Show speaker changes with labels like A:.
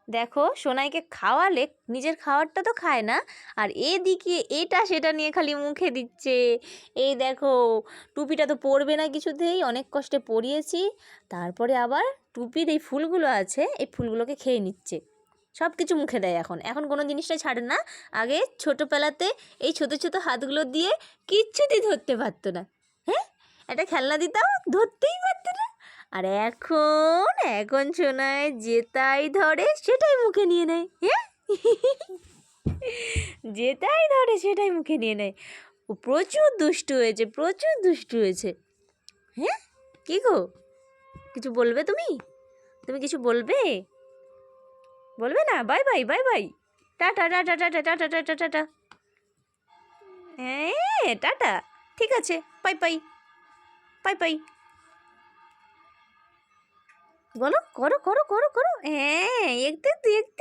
A: দেখো সোনাইকে খাওয়ালে নিজের খাবারটা তো খায় না, আর এদিকে এটা সেটা নিয়ে খালি মুখে দিচ্ছে। এই দেখো, টুপিটা তো পরবে না কিছুতেই, অনেক কষ্টে পরিয়েছি, তারপরে আবার টুপির এই ফুলগুলো আছে, এই ফুলগুলোকে খেয়ে নিচ্ছে। সব কিছু মুখে দেয়, এখন এখন কোনো জিনিসটা ছাড়ে না। আগে ছোটোবেলাতে এই ছোটো ছোটো হাতগুলো দিয়ে কিচ্ছুতেই ধরতে পারতো না। হ্যাঁ, একটা খেলনা দিতাম, ধরতেই পারতো না। আর এখন এখন সোনায় যেটাই ধরে সেটাই মুখে নিয়ে নেয়। হ্যাঁ, যেটাই ধরে সেটাই মুখে নিয়ে নেয়। ও প্রচুর দুষ্টু হয়েছে, প্রচুর দুষ্টু হয়েছে। হ্যাঁ, কি গো, কিছু বলবে তুমি? তুমি কিছু বলবে? বলবে না? Bye bye, bye bye, tata tata tata tata tata tata. হ্যাঁ, টাটা, ঠিক আছে, পাই পাই, পাই পাই। বলো, করো করো করো করো, হ্যাঁ, একটু একটু